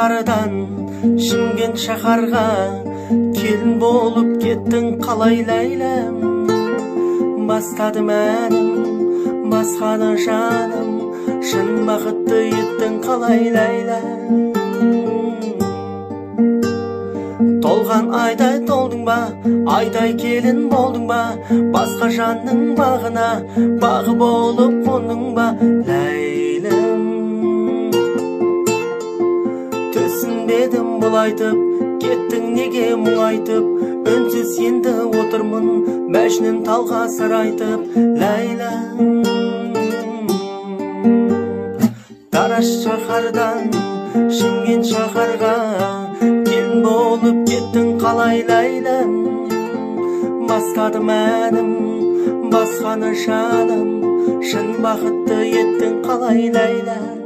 шаһардан Шымкент шаһарға келін болып кеттің қалай ләйләм бастадым әнім басқаны жаным шын бақытты еттің қалай ләйләм толған айдай толдың ба айдай келін болдың ба басқа жанның бағына бағы болып қондың ба ләйлім түсінбедім бұл айтып кеттің неге мұңайтып үнсіз енді отырмын мәжнүн талғасыр айтып ләйләм тараз шаһардан Шымкент шаһарға келін болып кеттің қалай ләйләм бастадым әнім басқаны жаным шын бақытты еттің қалай ләйләм